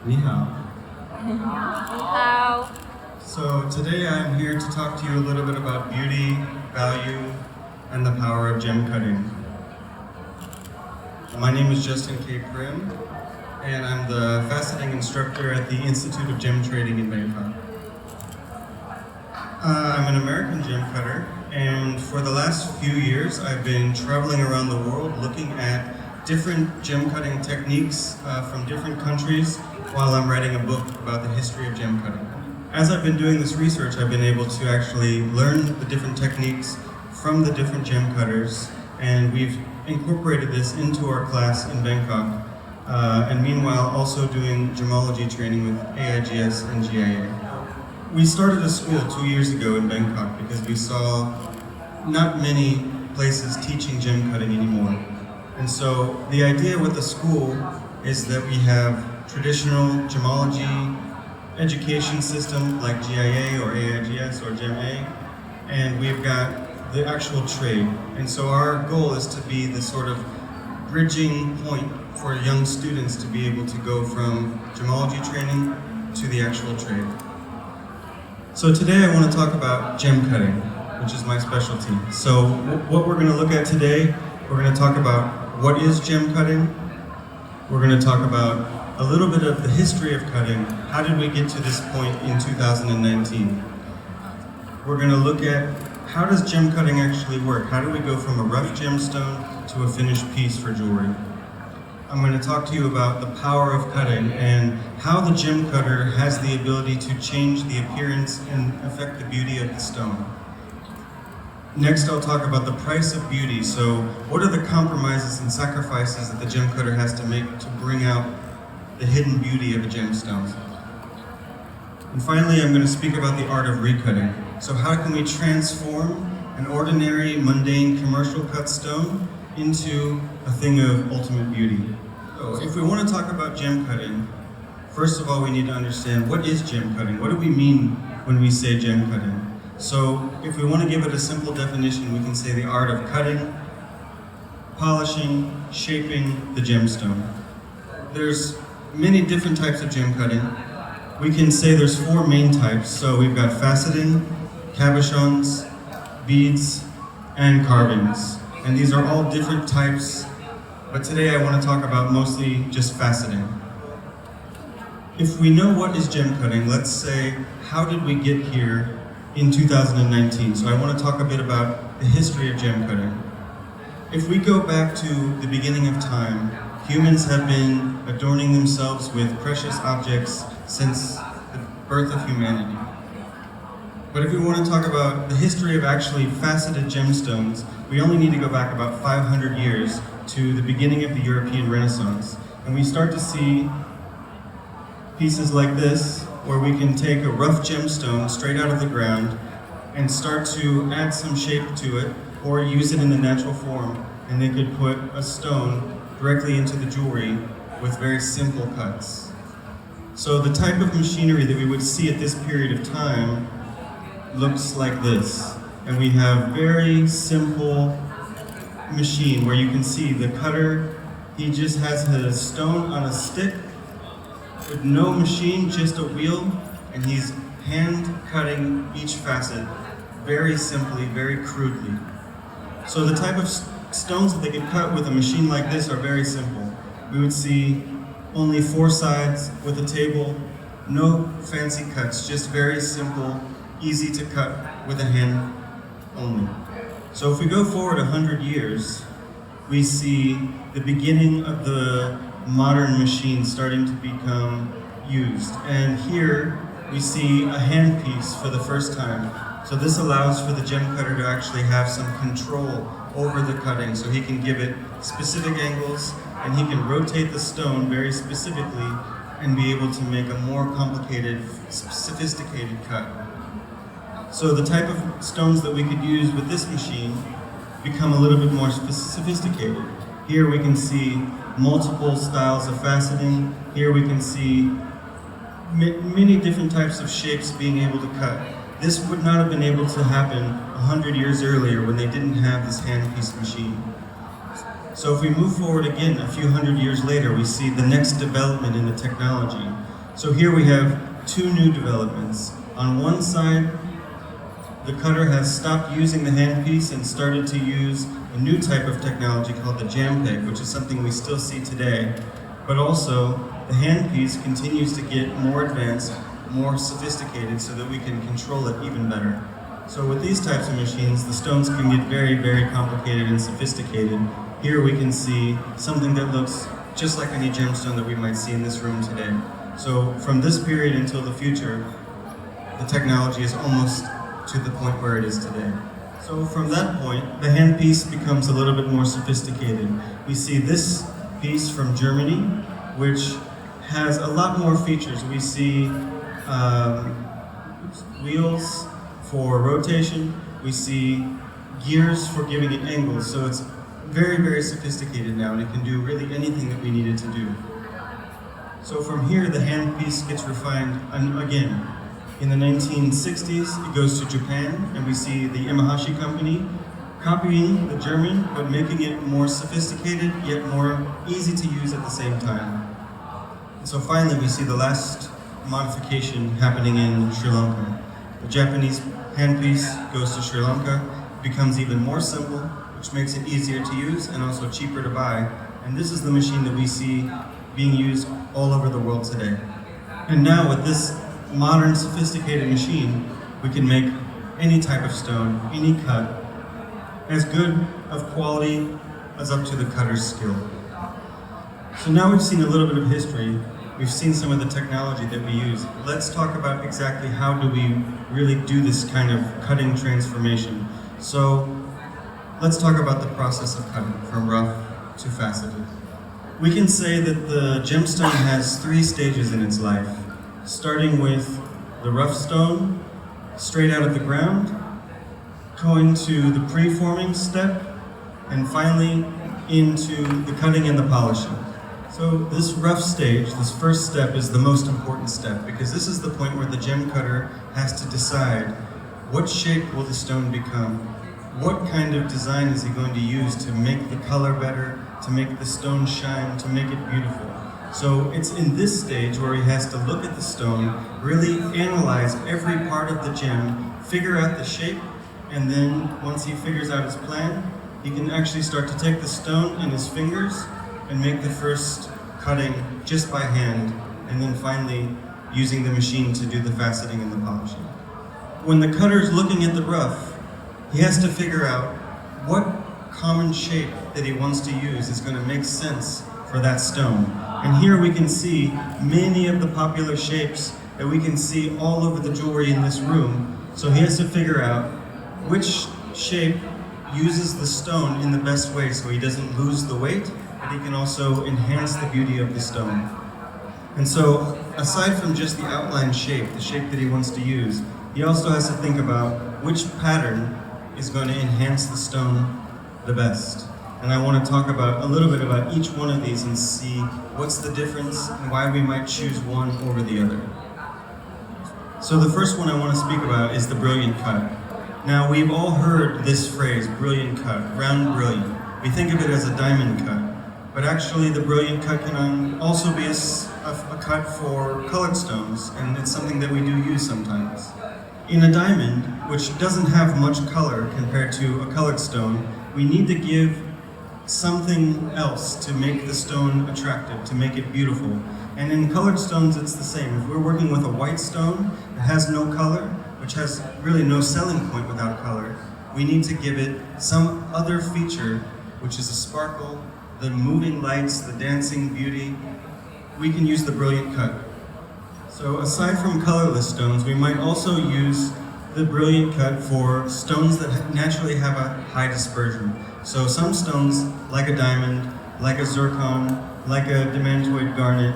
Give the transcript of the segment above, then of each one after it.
Ni hao. 你好。 So today I'm here to talk to you a little bit about beauty, value, and the power of gem cutting. My name is Justin K Prim, and I'm the Faceting Instructor at the Institute of Gem Trading in Bangkok. I'm an American gem cutter, and for the last few years I've been traveling around the world looking at different gem cutting techniques from different countries while I'm writing a book about the history of gem cutting. As I've been doing this research, I've been able to actually learn the different techniques from the different gem cutters, and we've incorporated this into our class in Bangkok, and meanwhile also doing gemology training with AIGS and GIA. We started a school 2 years ago in Bangkok because we saw not many places teaching gem cutting anymore. And so the idea with the school is that we have traditional gemology education system like GIA or AIGS or GEM-A, and we've got the actual trade. And so our goal is to be the sort of bridging point for young students to be able to go from gemology training to the actual trade. So today I want to talk about gem cutting, which is my specialty. So what we're going to look at today, we're going to talk about what is gem cutting. We're going to talk about a little bit of the history of cutting. How did we get to this point in 2019? We're going to look at how does gem cutting actually work? How do we go from a rough gemstone to a finished piece for jewelry? I'm going to talk to you about the power of cutting and how the gem cutter has the ability to change the appearance and affect the beauty of the stone. Next, I'll talk about the price of beauty. So what are the compromises and sacrifices that the gem cutter has to make to bring out the hidden beauty of a gemstone? And finally, I'm going to speak about the art of recutting. So how can we transform an ordinary, mundane, commercial cut stone into a thing of ultimate beauty? So if we want to talk about gem cutting, first of all, we need to understand what is gem cutting? What do we mean when we say gem cutting? So if we want to give it a simple definition, we can say the art of cutting, polishing, shaping the gemstone. There's many different types of gem cutting. We can say there's 4 main types. So we've got faceting, cabochons, beads, and carvings. And these are all different types, but today I want to talk about mostly just faceting. If we know what is gem cutting, let's say, how did we get here in 2019? So I want to talk a bit about the history of gem cutting. If we go back to the beginning of time, humans have been adorning themselves with precious objects since the birth of humanity. But if we want to talk about the history of actually faceted gemstones, we only need to go back about 500 years to the beginning of the European Renaissance. And we start to see pieces like this, where we can take a rough gemstone straight out of the ground and start to add some shape to it, or use it in the natural form, and they could put a stone directly into the jewelry with very simple cuts. So the type of machinery that we would see at this period of time looks like this. And we have very simple machine where you can see the cutter, he just has his stone on a stick with no machine, just a wheel, and he's hand cutting each facet very simply, very crudely. So the type of stones that they could cut with a machine like this are very simple. We would see only 4 sides with a table, no fancy cuts, just very simple, easy to cut with a hand only. So if we go forward 100 years, we see the beginning of the modern machine starting to become used. And here we see a handpiece for the first time. So this allows for the gem cutter to actually have some control over the cutting, so he can give it specific angles and he can rotate the stone very specifically and be able to make a more complicated, sophisticated cut. So the type of stones that we could use with this machine become a little bit more sophisticated. Here we can see multiple styles of faceting. Here we can see many different types of shapes being able to cut. This would not have been able to happen 100 years earlier when they didn't have this handpiece machine. So if we move forward again a few hundred years later, we see the next development in the technology. So here we have two new developments. On one side, the cutter has stopped using the handpiece and started to use a new type of technology called the jam peg, which is something we still see today. But also, the handpiece continues to get more advanced, more sophisticated, so that we can control it even better. So with these types of machines, the stones can get very, very complicated and sophisticated. Here we can see something that looks just like any gemstone that we might see in this room today. So from this period until the future, the technology is almost to the point where it is today. So from that point, the handpiece becomes a little bit more sophisticated. We see this piece from Germany, which has a lot more features. We see wheels for rotation. We see gears for giving it angles. So it's very, very sophisticated now, and it can do really anything that we need it to do. So from here, the handpiece gets refined again. In the 1960s, it goes to Japan, and we see the Imahashi company copying the German, but making it more sophisticated, yet more easy to use at the same time. And so finally, we see the last modification happening in Sri Lanka. The Japanese handpiece goes to Sri Lanka, becomes even more simple, which makes it easier to use and also cheaper to buy. And this is the machine that we see being used all over the world today. And now with this modern, sophisticated machine, we can make any type of stone, any cut, as good of quality as up to the cutter's skill. So now we've seen a little bit of history. We've seen some of the technology that we use. Let's talk about exactly how do we really do this kind of cutting transformation. So let's talk about the process of cutting from rough to faceted. We can say that the gemstone has 3 stages in its life, starting with the rough stone, straight out of the ground, going to the pre-forming step, and finally into the cutting and the polishing. So this rough stage, this first step, is the most important step, because this is the point where the gem cutter has to decide what shape will the stone become, what kind of design is he going to use to make the color better, to make the stone shine, to make it beautiful. So it's in this stage where he has to look at the stone, really analyze every part of the gem, figure out the shape, and then once he figures out his plan, he can actually start to take the stone in his fingers and make the first cutting just by hand, and then finally using the machine to do the faceting and the polishing. When the cutter's looking at the rough, he has to figure out what common shape that he wants to use is going to make sense for that stone. And here we can see many of the popular shapes that we can see all over the jewelry in this room. So he has to figure out which shape uses the stone in the best way so he doesn't lose the weight, but he can also enhance the beauty of the stone. And so, aside from just the outline shape, the shape that he wants to use, he also has to think about which pattern is going to enhance the stone the best. And I want to talk about a little bit about each one of these and see what's the difference and why we might choose one over the other. So the first one I want to speak about is the brilliant cut. Now we've all heard this phrase, brilliant cut, round brilliant. We think of it as a diamond cut, but actually the brilliant cut can also be a cut for colored stones, and it's something that we do use sometimes. In a diamond, which doesn't have much color compared to a colored stone, we need to give something else to make the stone attractive, to make it beautiful. And in colored stones, it's the same. If we're working with a white stone that has no color, which has really no selling point without color, we need to give it some other feature, which is a sparkle, the moving lights, the dancing beauty. We can use the brilliant cut. So aside from colorless stones, we might also use the brilliant cut for stones that naturally have a high dispersion. So some stones, like a diamond, like a zircon, like a demantoid garnet,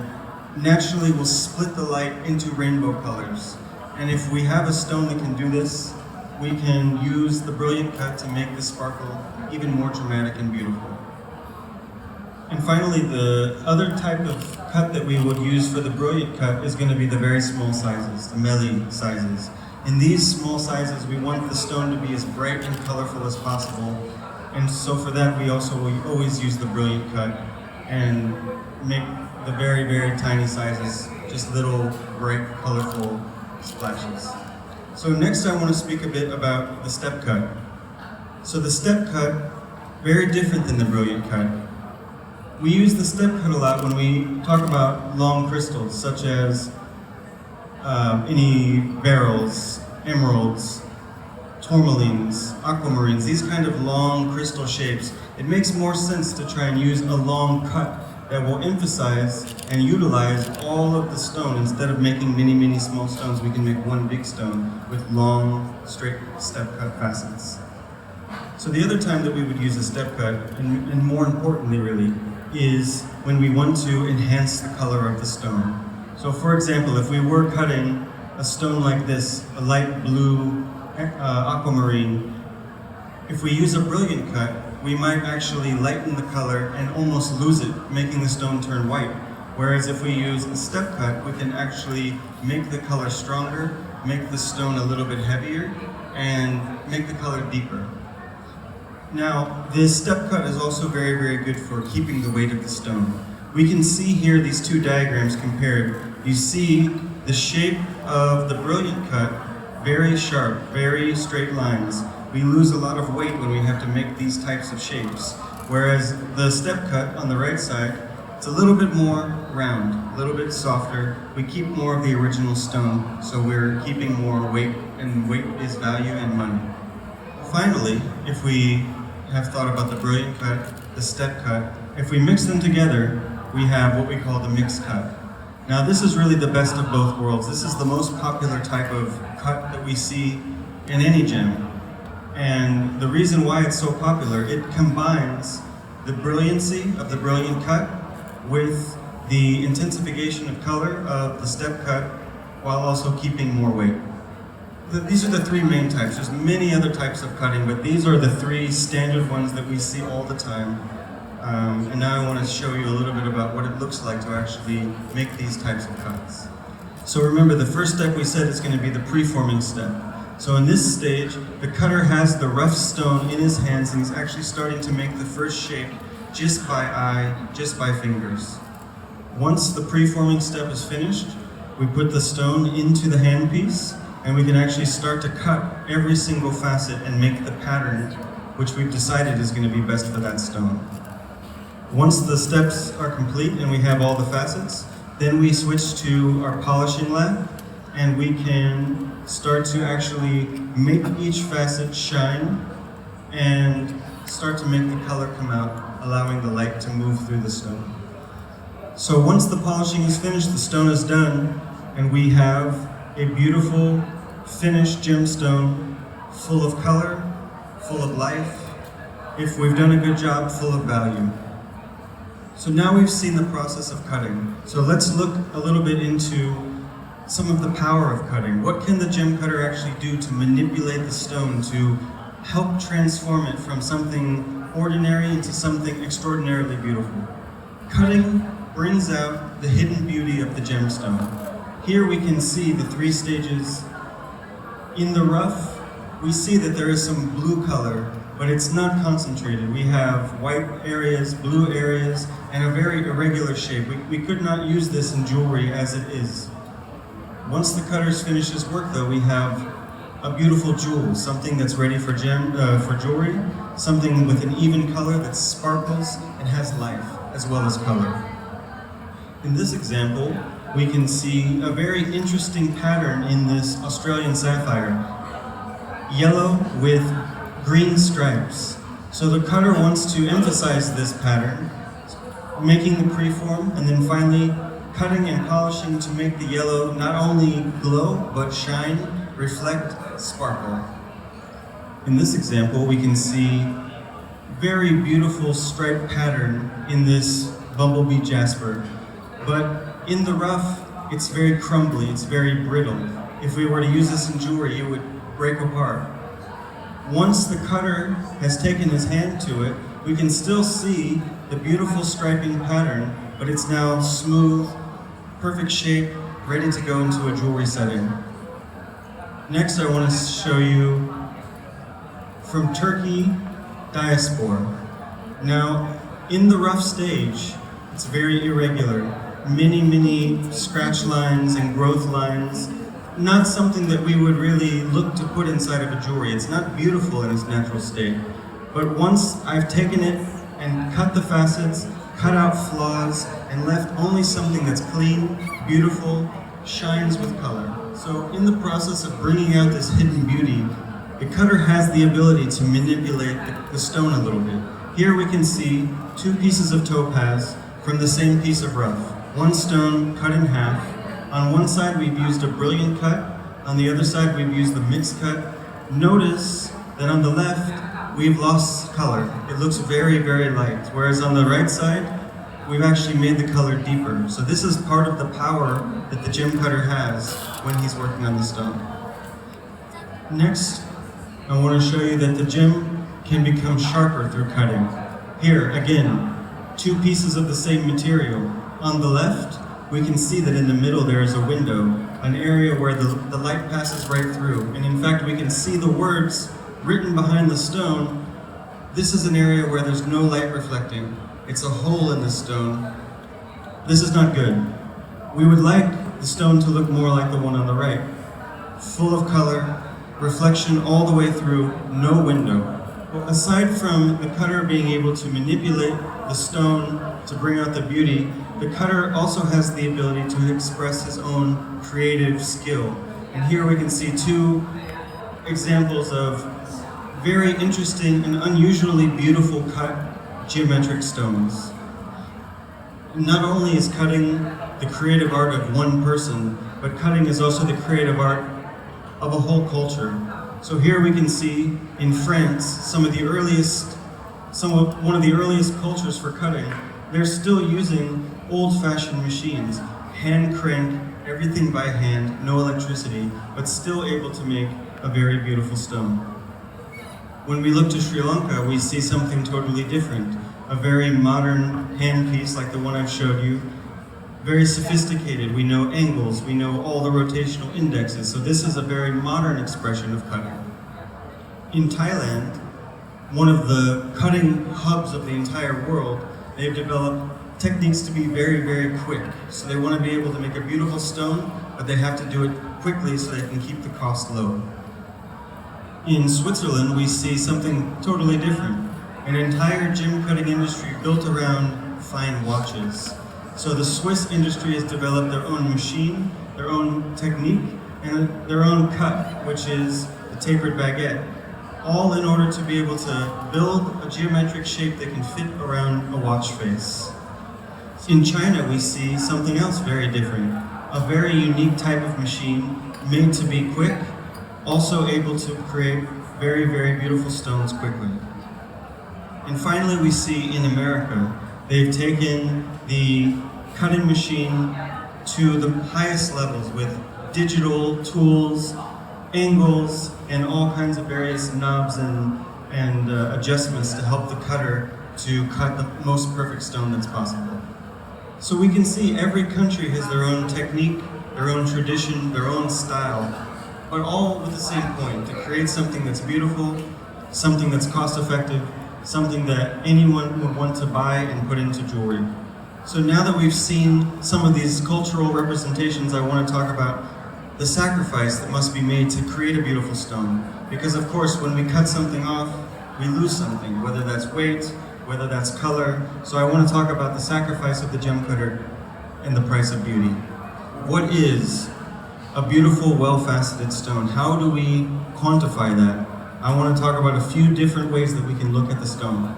naturally will split the light into rainbow colors. And if we have a stone that can do this, we can use the brilliant cut to make the sparkle even more dramatic and beautiful. And finally, the other type of cut that we would use for the brilliant cut is going to be the very small sizes, the melee sizes. In these small sizes, we want the stone to be as bright and colorful as possible. And so for that, we always use the brilliant cut and make the very, very tiny sizes, just little bright, colorful splashes. So next I want to speak a bit about the step cut. So the step cut, very different than the brilliant cut. We use the step cut a lot when we talk about long crystals, such as any beryls, emeralds, tourmalines, aquamarines, these kind of long crystal shapes. It makes more sense to try and use a long cut that will emphasize and utilize all of the stone. Instead of making many, many small stones, we can make one big stone with long, straight step cut facets. So the other time that we would use a step cut, and more importantly really, is when we want to enhance the color of the stone. So for example, if we were cutting a stone like this, a light blue aquamarine, if we use a brilliant cut, we might actually lighten the color and almost lose it, making the stone turn white. Whereas if we use a step cut, we can actually make the color stronger, make the stone a little bit heavier, and make the color deeper. Now, this step cut is also very, very good for keeping the weight of the stone. We can see here these two diagrams compared. You see the shape of the brilliant cut, very sharp, very straight lines. We lose a lot of weight when we have to make these types of shapes. Whereas the step cut on the right side, it's a little bit more round, a little bit softer. We keep more of the original stone, so we're keeping more weight, and weight is value and money. Finally, if we have thought about the brilliant cut, the step cut, if we mix them together, we have what we call the mixed cut. Now this is really the best of both worlds. This is the most popular type of cut that we see in any gem. And the reason why it's so popular, it combines the brilliancy of the brilliant cut with the intensification of color of the step cut while also keeping more weight. These are the three main types. There's many other types of cutting, but these are the three standard ones that we see all the time. And now I want to show you a little bit about what it looks like to actually make these types of cuts. So remember, the first step we said is going to be the preforming step. So in this stage, the cutter has the rough stone in his hands and he's actually starting to make the first shape just by eye, just by fingers. Once the preforming step is finished, we put the stone into the handpiece and we can actually start to cut every single facet and make the pattern which we've decided is going to be best for that stone. Once the steps are complete and we have all the facets, then we switch to our polishing lab and we can start to actually make each facet shine and start to make the color come out, allowing the light to move through the stone. So once the polishing is finished, the stone is done, and we have a beautiful finished gemstone full of color, full of life, if we've done a good job, full of value. So now we've seen the process of cutting. So let's look a little bit into some of the power of cutting. What can the gem cutter actually do to manipulate the stone to help transform it from something ordinary into something extraordinarily beautiful? Cutting brings out the hidden beauty of the gemstone. Here we can see the three stages. In the rough, we see that there is some blue color, but it's not concentrated. We have white areas, blue areas, and a very irregular shape. We could not use this in jewelry as it is. Once the cutter's finished his work though, we have a beautiful jewel, something that's ready for jewelry, something with an even color that sparkles and has life as well as color. In this example, we can see a very interesting pattern in this Australian sapphire. Yellow with green stripes. So the cutter wants to emphasize this pattern, making the preform and then finally cutting and polishing to make the yellow not only glow, but shine, reflect, sparkle. In this example, we can see very beautiful striped pattern in this bumblebee jasper. But in the rough, it's very crumbly, it's very brittle. If we were to use this in jewelry, it would break apart. Once the cutter has taken his hand to it, we can still see the beautiful striping pattern, but it's now smooth, perfect shape, ready to go into a jewelry setting. Next, I want to show you from Turkey diaspora. Now, in the rough stage, it's very irregular. Many scratch lines and growth lines. Not something that we would really look to put inside of a jewelry. It's not beautiful in its natural state. But once I've taken it and cut the facets, cut out flaws, and left only something that's clean, beautiful, shines with color. So in the process of bringing out this hidden beauty, the cutter has the ability to manipulate the stone a little bit. Here we can see two pieces of topaz from the same piece of rough. One stone cut in half. On one side we've used a brilliant cut, on the other side we've used the mixed cut. Notice that on the left we've lost color. It looks very light, whereas on the right side we've actually made the color deeper. So this is part of the power that the gem cutter has when he's working on the stone. Next, I want to show you that the gem can become sharper through cutting. Here, again, two pieces of the same material. On the left, we can see that in the middle there is a window, an area where the light passes right through. And in fact, we can see the words written behind the stone. This is an area where there's no light reflecting. It's a hole in the stone. This is not good. We would like the stone to look more like the one on the right. Full of color, reflection all the way through, no window. Well, aside from the cutter being able to manipulate the stone to bring out the beauty, the cutter also has the ability to express his own creative skill. And here we can see two examples of very interesting and unusually beautiful cut geometric stones. Not only is cutting the creative art of one person, but cutting is also the creative art of a whole culture. So here we can see in France one of the earliest cultures for cutting. They're still using old-fashioned machines, hand crank, everything by hand, no electricity, but still able to make a very beautiful stone. When we look to Sri Lanka, we see something totally different. A very modern handpiece like the one I've showed you. Very sophisticated. We know angles, we know all the rotational indexes, so this is a very modern expression of cutting. In Thailand, one of the cutting hubs of the entire world, they've developed techniques to be very quick. So they want to be able to make a beautiful stone, but they have to do it quickly so they can keep the cost low. In Switzerland, we see something totally different. An entire gem cutting industry built around fine watches. So the Swiss industry has developed their own machine, their own technique, and their own cut, which is the tapered baguette, all in order to be able to build a geometric shape that can fit around a watch face. In China, we see something else very different, a very unique type of machine made to be quick, also able to create very beautiful stones quickly. And finally, we see in America, they've taken the cutting machine to the highest levels with digital tools, angles, and all kinds of various knobs and adjustments to help the cutter to cut the most perfect stone that's possible. So we can see every country has their own technique, their own tradition, their own style, but all with the same point, to create something that's beautiful, something that's cost-effective, something that anyone would want to buy and put into jewelry. So now that we've seen some of these cultural representations, I want to talk about the sacrifice that must be made to create a beautiful stone. Because of course, when we cut something off, we lose something, whether that's weight, whether that's color. So I want to talk about the sacrifice of the gem cutter and the price of beauty. What is a beautiful, well-faceted stone? How do we quantify that? I want to talk about a few different ways that we can look at the stone.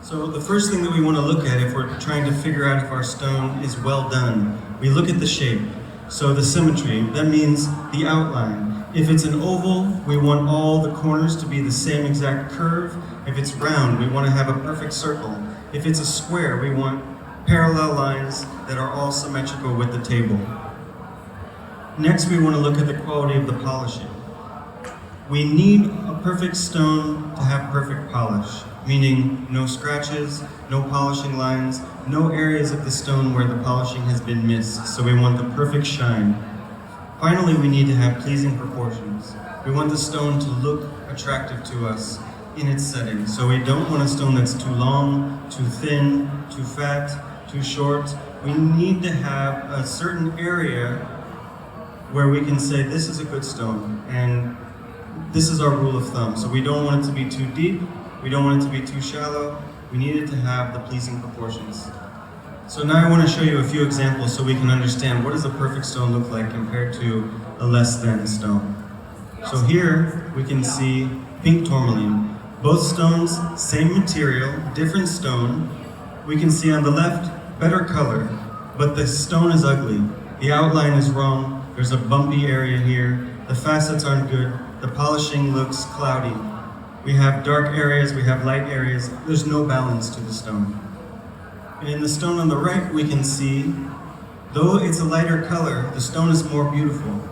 So the first thing that we want to look at if we're trying to figure out if our stone is well done, we look at the shape. So the symmetry, that means the outline. If it's an oval, we want all the corners to be the same exact curve. If it's round, we want to have a perfect circle. If it's a square, we want parallel lines that are all symmetrical with the table. Next, we want to look at the quality of the polishing. We need a perfect stone to have perfect polish, meaning no scratches, no polishing lines, no areas of the stone where the polishing has been missed, so we want the perfect shine. Finally, we need to have pleasing proportions. We want the stone to look attractive to us, in its setting. So we don't want a stone that's too long, too thin, too fat, too short. We need to have a certain area where we can say this is a good stone, and this is our rule of thumb. So we don't want it to be too deep, we don't want it to be too shallow, we need it to have the pleasing proportions. So now I want to show you a few examples so we can understand what does a perfect stone look like compared to a less than stone. So here we can see pink tourmaline. Both stones, same material, different stone. We can see on the left, better color, but the stone is ugly. The outline is wrong, there's a bumpy area here, the facets aren't good, the polishing looks cloudy. We have dark areas, we have light areas, there's no balance to the stone. And in the stone on the right, we can see, though it's a lighter color, the stone is more beautiful.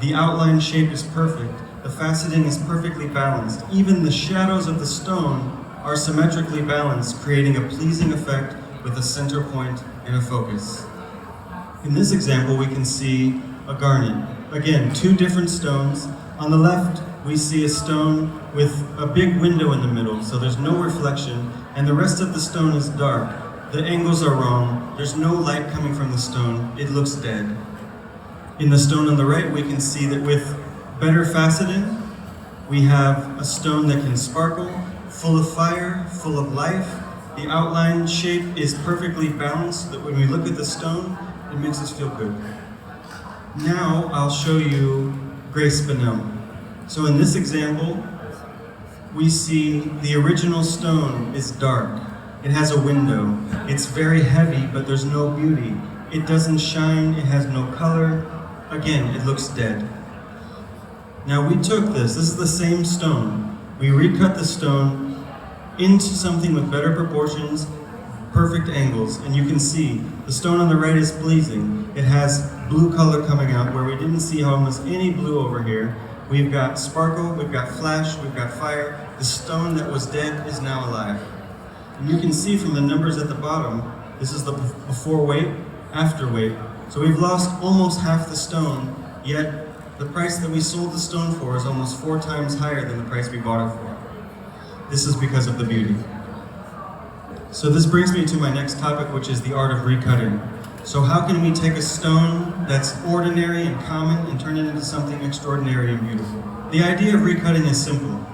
The outline shape is perfect, the faceting is perfectly balanced. Even the shadows of the stone are symmetrically balanced, creating a pleasing effect with a center point and a focus. In this example, we can see a garnet. Again, two different stones. On the left, we see a stone with a big window in the middle, so there's no reflection, and the rest of the stone is dark. The angles are wrong, there's no light coming from the stone, it looks dead. In the stone on the right, we can see that with better faceting, we have a stone that can sparkle, full of fire, full of life. The outline shape is perfectly balanced so that when we look at the stone, it makes us feel good. Now I'll show you gray spinel. So in this example, we see the original stone is dark. It has a window. It's very heavy, but there's no beauty. It doesn't shine, it has no color. Again, it looks dead. Now we took this is the same stone. We recut the stone into something with better proportions, perfect angles, and you can see the stone on the right is pleasing. It has blue color coming out where we didn't see almost any blue over here. We've got sparkle, we've got flash, we've got fire. The stone that was dead is now alive. And you can see from the numbers at the bottom, this is the before weight, after weight. So we've lost almost half the stone, yet the price that we sold the stone for is almost 4 times higher than the price we bought it for. This is because of the beauty. So this brings me to my next topic, which is the art of recutting. So how can we take a stone that's ordinary and common and turn it into something extraordinary and beautiful? The idea of recutting is simple.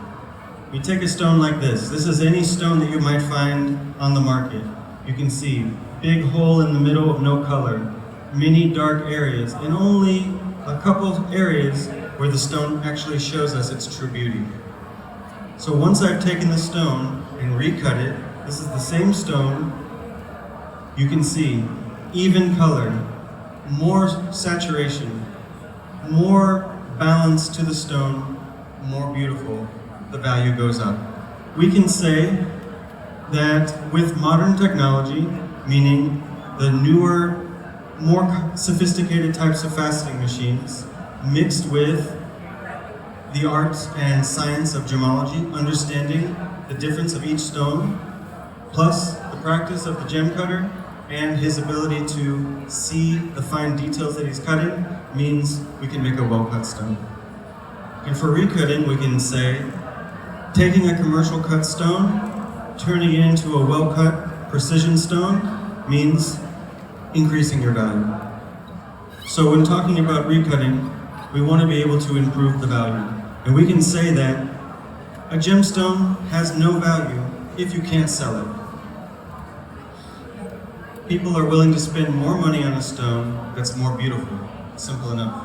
We take a stone like this. This is any stone that you might find on the market. You can see big hole in the middle of no color, many dark areas, and only a couple areas where the stone actually shows us its true beauty. So once I've taken the stone and recut it, this is the same stone, you can see even color, more saturation, more balance to the stone, more beautiful, the value goes up. We can say that with modern technology, meaning the newer, more sophisticated types of faceting machines, mixed with the art and science of gemology, understanding the difference of each stone, plus the practice of the gem cutter and his ability to see the fine details that he's cutting, means we can make a well-cut stone. And for recutting, we can say, taking a commercial cut stone, turning it into a well-cut precision stone, means increasing your value. So when talking about recutting, we want to be able to improve the value. And we can say that a gemstone has no value if you can't sell it. People are willing to spend more money on a stone that's more beautiful. Simple enough.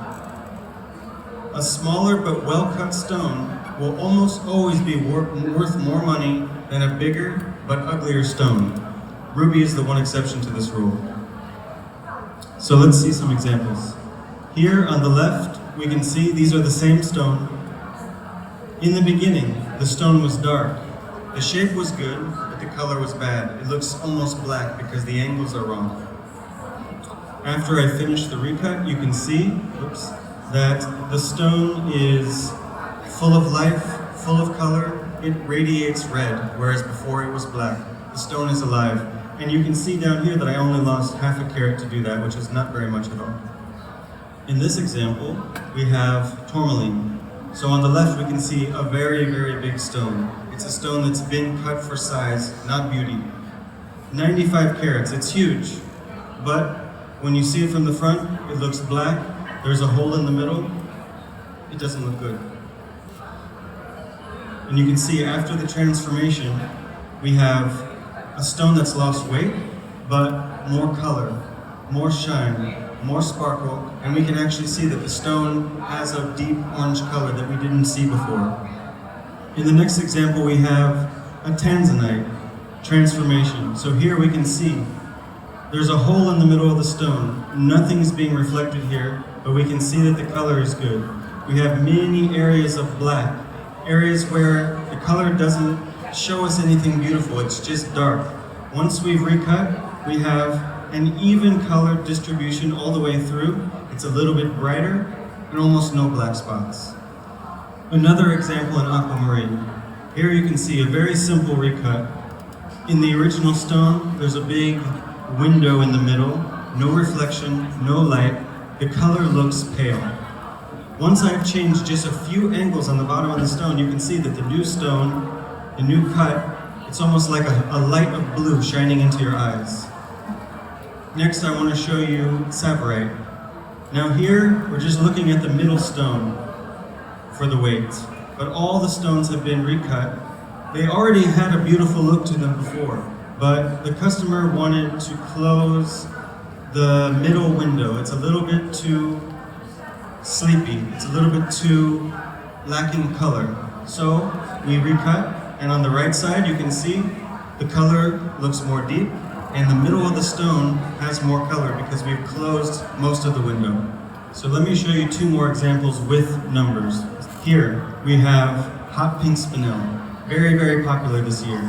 A smaller but well-cut stone will almost always be worth more money than a bigger but uglier stone. Ruby is the one exception to this rule. So let's see some examples. Here on the left, we can see these are the same stone. In the beginning, the stone was dark. The shape was good, but the color was bad. It looks almost black because the angles are wrong. After I finish the recut, you can see, that the stone is full of life, full of color. It radiates red, whereas before it was black. The stone is alive. And you can see down here that I only lost half a carat to do that, which is not very much at all. In this example, we have tourmaline. So on the left, we can see a very, very big stone. It's it's a stone that's been cut for size, not beauty. 95 carats, it's huge, but when you see it from the front, it looks black. There's a hole in the middle. It doesn't look good. And you can see after the transformation, we have a stone that's lost weight, but more color, more shine, more sparkle, and we can actually see that the stone has a deep orange color that we didn't see before. In the next example, we have a tanzanite transformation. So here we can see there's a hole in the middle of the stone. Nothing's being reflected here, but we can see that the color is good. We have many areas of black, areas where the color doesn't show us anything beautiful, it's just dark. Once we've recut, we have an even color distribution all the way through. It's a little bit brighter and almost no black spots. Another example in aquamarine. Here you can see a very simple recut. In the original stone, there's a big window in the middle, no reflection, no light. The color looks pale. Once I've changed just a few angles on the bottom of the stone, you can see that the new stone, the new cut, it's almost like a light of blue shining into your eyes. Next, I want to show you saphirite. Now here, we're just looking at the middle stone for the weight, but all the stones have been recut. They already had a beautiful look to them before, but the customer wanted to close the middle window. It's a little bit too sleepy. It's a little bit too lacking color. So we recut, and on the right side you can see the color looks more deep, and the middle of the stone has more color because we've closed most of the window. So let me show you two more examples with numbers. Here we have hot pink spinel, very, very popular this year.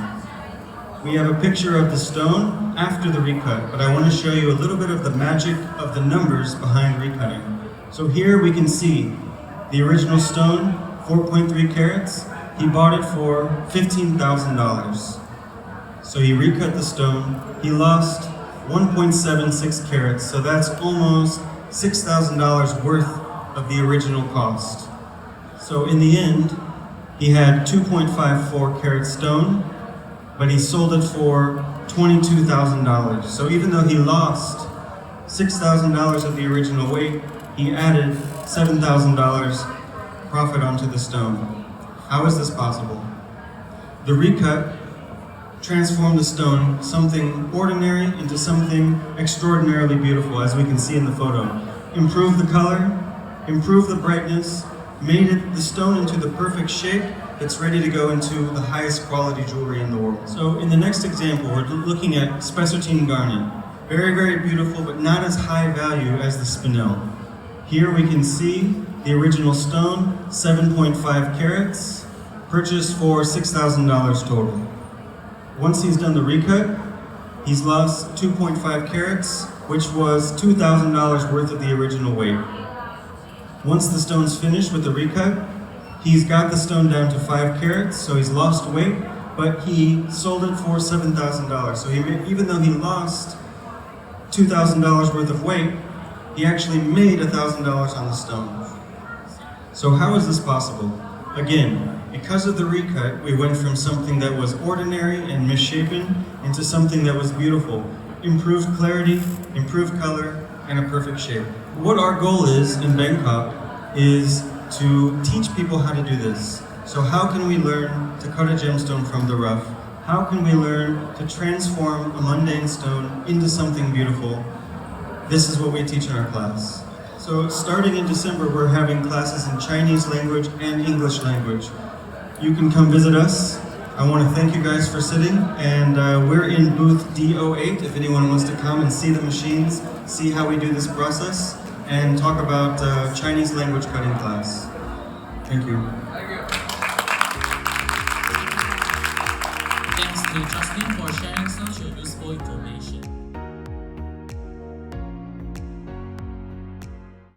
We have a picture of the stone after the recut, but I want to show you a little bit of the magic of the numbers behind recutting. So here we can see the original stone, 4.3 carats. He bought it for $15,000. So he recut the stone. He lost 1.76 carats, so that's almost $6,000 worth of the original cost. So in the end, he had 2.54 carat stone, but he sold it for $22,000. So even though he lost $6,000 of the original weight, he added $7,000 profit onto the stone. How is this possible? The recut transformed the stone, something ordinary, into something extraordinarily beautiful, as we can see in the photo. Improved the color, improved the brightness, made the stone into the perfect shape that's ready to go into the highest quality jewelry in the world. So in the next example, we're looking at spessartine garnet. Very, very beautiful, but not as high value as the spinel. Here we can see the original stone, 7.5 carats, purchased for $6,000 total. Once he's done the recut, he's lost 2.5 carats, which was $2,000 worth of the original weight. Once the stone's finished with the recut, he's got the stone down to 5 carats, so he's lost weight, but he sold it for $7,000. So even though he lost $2,000 worth of weight, he actually made $1,000 on the stone. So how is this possible? Again, because of the recut, we went from something that was ordinary and misshapen into something that was beautiful. Improved clarity, improved color, and a perfect shape. What our goal is in Bangkok is to teach people how to do this. So how can we learn to cut a gemstone from the rough? How can we learn to transform a mundane stone into something beautiful? This is what we teach in our class. So starting in December, we're having classes in Chinese language and English language. You can come visit us. I want to thank you guys for sitting, and we're in booth D08 if anyone wants to come and see the machines, see how we do this process, and talk about Chinese language cutting class. Thank you. Thanks to Justin for sharing such a useful information.